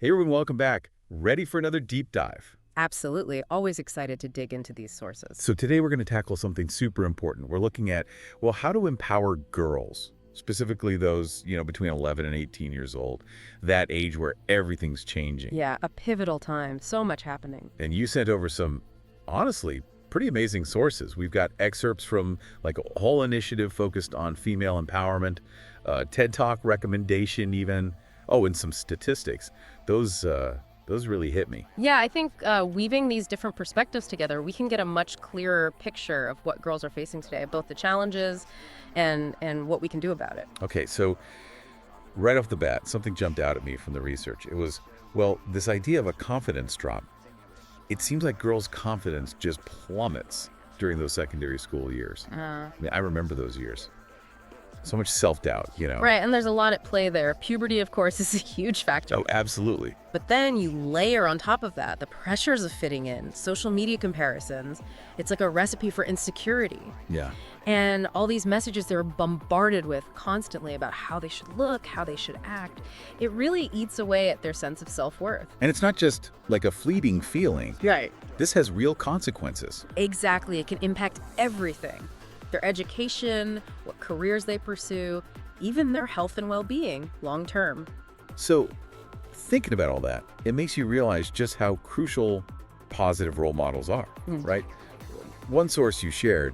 Hey everyone, welcome back. Ready for another deep dive. Absolutely. Always excited to dig into these sources. So today we're going to tackle something super important. We're looking at, well, how to empower girls, specifically those, between 11 and 18 years old, that age where everything's changing. Yeah, a pivotal time. So much happening. And you sent over some, honestly, pretty amazing sources. We've got excerpts from like a whole initiative focused on female empowerment, TED Talk recommendation even, oh, and some statistics. Those really hit me. Yeah, I think weaving these different perspectives together, we can get a much clearer picture of what girls are facing today, both the challenges and what we can do about it. Okay, so right off the bat, something jumped out at me from the research. It was, well, this idea of a confidence drop. It seems like girls' confidence just plummets during those secondary school years. I remember those years. So much self-doubt. Right, and there's a lot at play there. Puberty, of course, is a huge factor. Oh, absolutely. But then you layer on top of that the pressures of fitting in, social media comparisons. It's like a recipe for insecurity. Yeah. And all these messages they're bombarded with constantly about how they should look, how they should act. It really eats away at their sense of self-worth. And it's not just like a fleeting feeling. Right. This has real consequences. Exactly. It can impact everything. Their education, what careers they pursue, even their health and well-being long term. So, thinking about all that, it makes you realize just how crucial positive role models are, right? One source you shared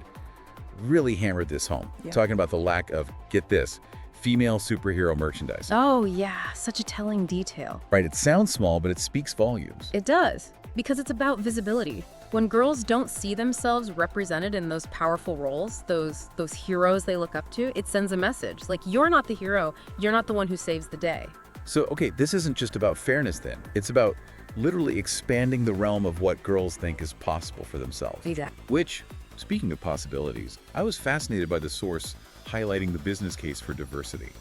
really hammered this home, talking about the lack of, get this, female superhero merchandise. Oh, yeah, such a telling detail. Right, it sounds small, but it speaks volumes. It does, because it's about visibility. When girls don't see themselves represented in those powerful roles, those heroes they look up to, it sends a message. Like, you're not the hero, you're not the one who saves the day. So, okay, this isn't just about fairness then. It's about literally expanding the realm of what girls think is possible for themselves. Exactly. Which, speaking of possibilities, I was fascinated by the source highlighting the business case for diversity.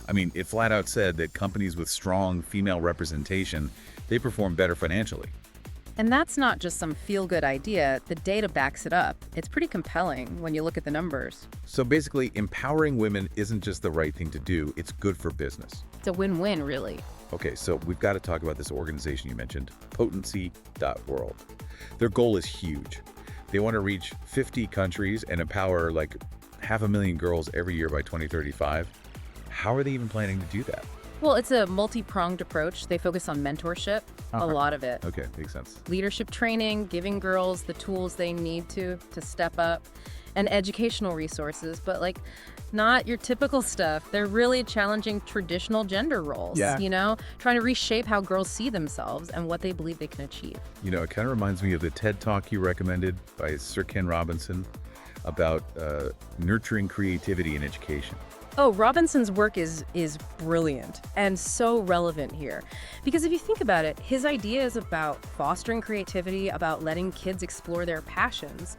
I mean, it flat out said that companies with strong female representation, they perform better financially. And that's not just some feel-good idea. The data backs it up. It's pretty compelling when you look at the numbers. So basically, empowering women isn't just the right thing to do, it's good for business. It's a win-win, really. Okay, so we've got to talk about this organization you mentioned, potency.world. Their goal is huge. They want to reach 50 countries and empower like 500,000 girls every year by 2035. How are they even planning to do that? Well, it's a multi-pronged approach. They focus on mentorship, a lot of it. Okay, makes sense. Leadership training, giving girls the tools they need to step up, and educational resources, but like not your typical stuff. They're really challenging traditional gender roles, trying to reshape how girls see themselves and what they believe they can achieve. It kind of reminds me of the TED Talk you recommended by Sir Ken Robinson about nurturing creativity in education. Oh, Robinson's work is brilliant and so relevant here. Because if you think about it, his idea is about fostering creativity, about letting kids explore their passions.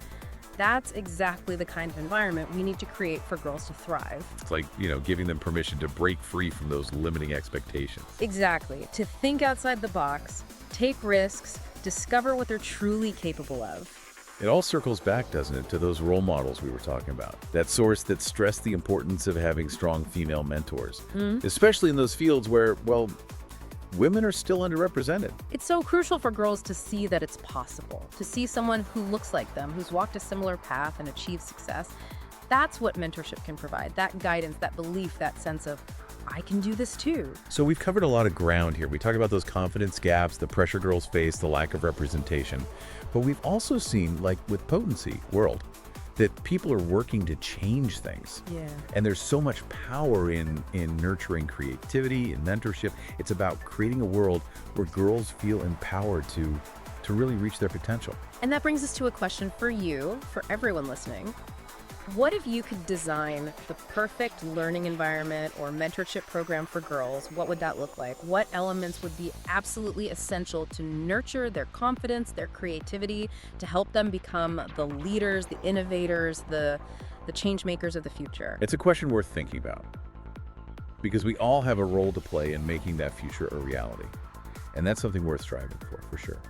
That's exactly the kind of environment we need to create for girls to thrive. It's like, giving them permission to break free from those limiting expectations. Exactly. To think outside the box, take risks, discover what they're truly capable of. It all circles back, doesn't it, to those role models we were talking about. That source that stressed the importance of having strong female mentors, especially in those fields where, well, women are still underrepresented. It's so crucial for girls to see that it's possible, to see someone who looks like them, who's walked a similar path and achieved success. That's what mentorship can provide, that guidance, that belief, that sense of, I can do this too. So we've covered a lot of ground here. We talked about those confidence gaps, the pressure girls face, the lack of representation. But we've also seen, like with Potency World, that people are working to change things. Yeah. And there's so much power in nurturing creativity and mentorship. It's about creating a world where girls feel empowered to really reach their potential. And that brings us to a question for you, for everyone listening. What if you could design the perfect learning environment or mentorship program for girls? What would that look like? What elements would be absolutely essential to nurture their confidence, their creativity, to help them become the leaders, the innovators, the change makers of the future? It's a question worth thinking about because we all have a role to play in making that future a reality. And that's something worth striving for sure.